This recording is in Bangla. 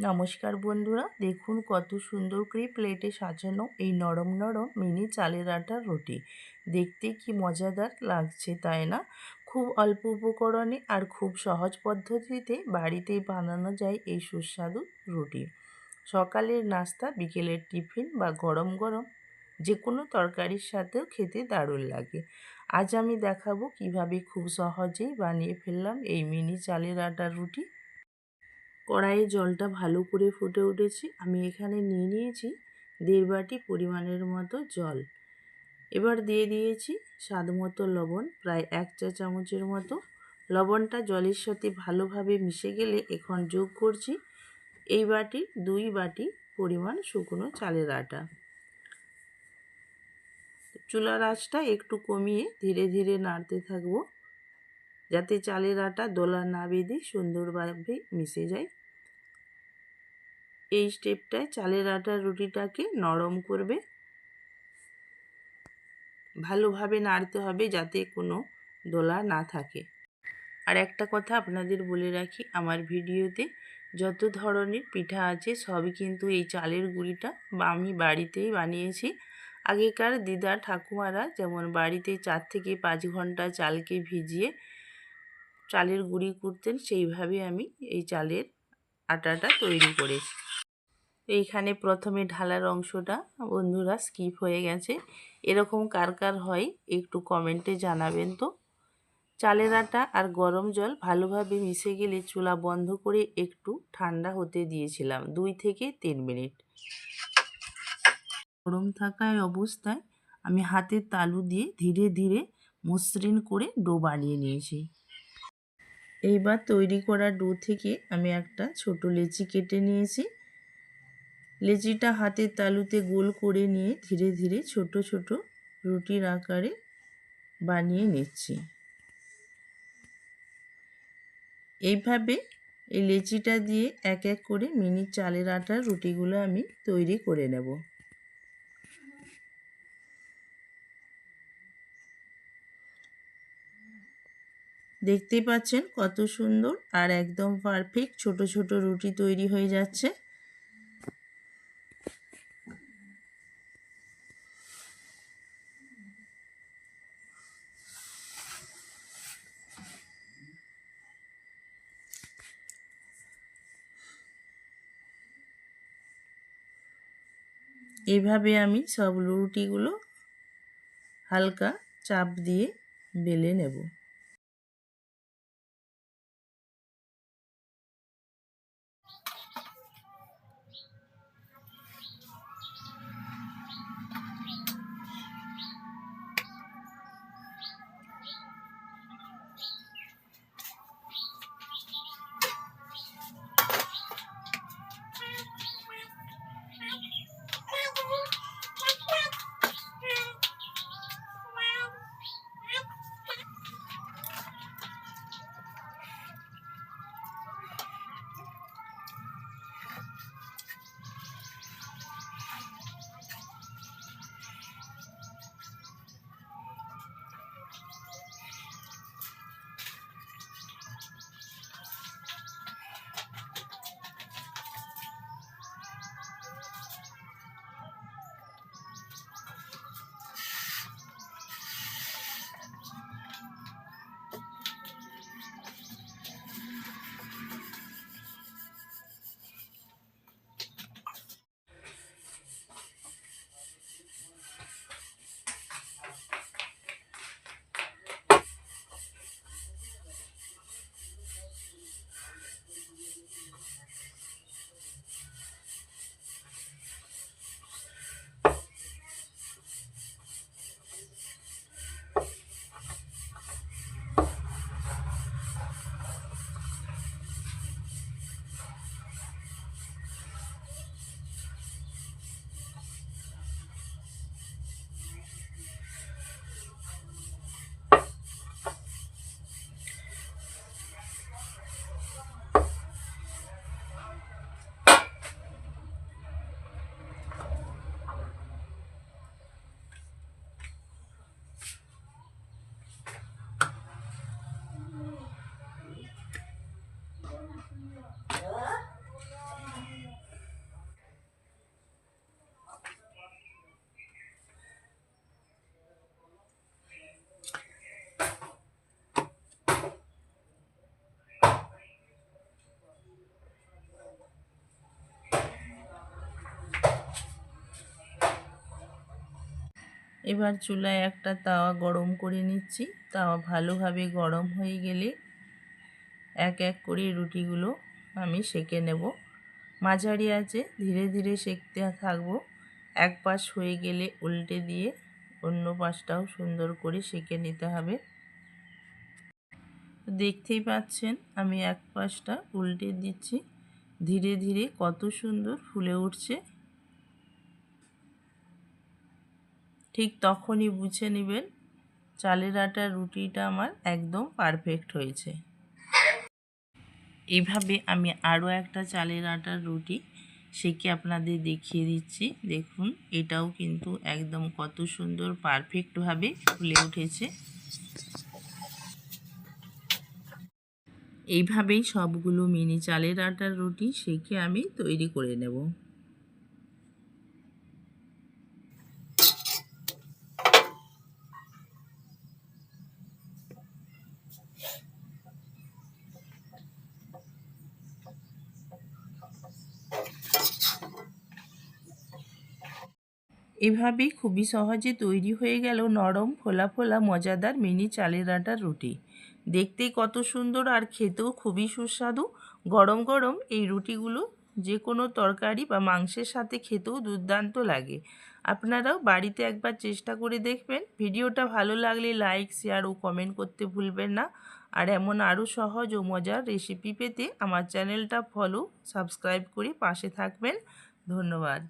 নমস্কার বন্ধুরা, দেখুন কত সুন্দর করে প্লেটে সাজানো এই নরম নরম মিনি চালের আটার রুটি। দেখতে কি মজাদার লাগছে তাই না? খুব অল্প উপকরণে আর খুব সহজ পদ্ধতিতে বাড়িতেই বানানো যায় এই সুস্বাদু রুটি। সকালের নাস্তা, বিকেলের টিফিন বা গরম গরম যে কোনো তরকারির সাথেও খেতে দারুণ লাগে। আজ আমি দেখাবো কিভাবে খুব সহজেই বানিয়ে ফেললাম এই মিনি চালের আটার রুটি। কড়াইয়ে জলটা ভালো করে ফুটে উঠেছে। আমি এখানে নিয়ে নিয়েছি 1.5 বাটি পরিমাণের মতো জল। এবার দিয়ে দিয়েছি স্বাদ মতো লবণ, প্রায় 1 চা চামচের মতো। লবণটা জলের সাথে ভালোভাবে মিশে গেলে এখন যোগ করছি এই বাটির 2 বাটি পরিমাণ শুকনো চালের আটা। চুলার আঁচটা একটু কমিয়ে ধীরে ধীরে নাড়তে থাকবো, যাতে চালের আটা দোলা না বেঁধে সুন্দরভাবে মিশে যায়। এই স্টেপটায় চালের আটার রুটিটাকে নরম করবে, ভালোভাবে নাড়তে হবে যাতে কোনো দোলা না থাকে। আর একটা কথা আপনাদের বলে রাখি, আমার ভিডিওতে যত ধরনের পিঠা আছে সবই কিন্তু এই চালের গুঁড়িটা আমি বাড়িতেই বানিয়েছি। আগেকার দিদা ঠাকুমারা যেমন বাড়িতে 4 থেকে 5 ঘন্টা চালকে ভিজিয়ে চালের গুঁড়ি করতেন, সেইভাবে আমি এই চালের আটাটা তৈরি করেছি। এইখানে প্রথমে ঢালার অংশটা বন্ধুরা স্কিপ হয়ে গেছে। এরকম কার কার হয় একটু কমেন্টে জানাবেন তো। চালের আটা আর গরম জল ভালোভাবে মিশে গেলে চুলা বন্ধ করে একটু ঠান্ডা হতে দিয়েছিলাম 2 থেকে 3 মিনিট। গরম থাকায় অবস্থায় আমি হাতের তালু দিয়ে ধীরে ধীরে মসৃণ করে ডো বানিয়ে নিয়েছি। এইবার তৈরি করা ডো থেকে আমি একটা ছোট লেচি কেটে নিয়েছি। লেচিটা হাতের তালুতে গোল করে নিয়ে ধীরে ধীরে ছোট ছোট রুটির আকারে বানিয়ে নিচ্ছি। এইভাবে এই লেচিটা দিয়ে এক এক করে মিনি চালের আটার রুটিগুলো আমি তৈরি করে নেব। দেখতেই পাচ্ছেন কত সুন্দর আর একদম পারফেক্ট ছোট ছোট রুটি তৈরি হয়ে যাচ্ছে। এইভাবে আমি সব রুটিগুলো হালকা চাপ দিয়ে বেলে নেব। এবার চুলায় একটা তাওয়া গরম করে নিচ্ছি। তাওয়া ভালোভাবে গরম হয়ে গেলে এক এক করে রুটিগুলো আমি সেঁকে নেব। মাঝারি আঁচে ধীরে ধীরে সেঁকতে থাকবো। এক পাশ হয়ে গেলে উল্টে দিয়ে অন্য পাশটাও সুন্দর করে সেঁকে নিতে হবে। দেখতেই পাচ্ছেন আমি এক পাশটা উল্টে দিচ্ছি, ধীরে ধীরে কত সুন্দর ফুলে উঠছে। ঠিক তখনই বুঝে নেবেন চালের আটার রুটিটা আমার একদম পারফেক্ট হয়েছে। এইভাবে আমি আরও একটা চালের আটার রুটি সেঁকে আপনাদের দেখিয়ে দিচ্ছি। দেখুন এটাও কিন্তু একদম কত সুন্দর পারফেক্টভাবে ফুলে উঠেছে। এইভাবেই সবগুলো মিনি চালের আটার রুটি সেঁকে আমি তৈরি করে নেব। এভাবেই খুবই সহজে তৈরি হয়ে গেল নরম ফোলা ফোলা মজাদার মিনি চালের আটার রুটি। দেখতেই কত সুন্দর আর খেতেও খুবই সুস্বাদু। গরম গরম এই রুটিগুলো যে কোনো তরকারি বা মাংসের সাথে খেতেও দুর্দান্ত লাগে। আপনারাও বাড়িতে একবার চেষ্টা করে দেখবেন। ভিডিওটা ভালো লাগলে লাইক, শেয়ার ও কমেন্ট করতে ভুলবেন না। আর এমন আরও সহজ ও মজার রেসিপি পেতে আমার চ্যানেলটা ফলো, সাবস্ক্রাইব করে পাশে থাকবেন। ধন্যবাদ।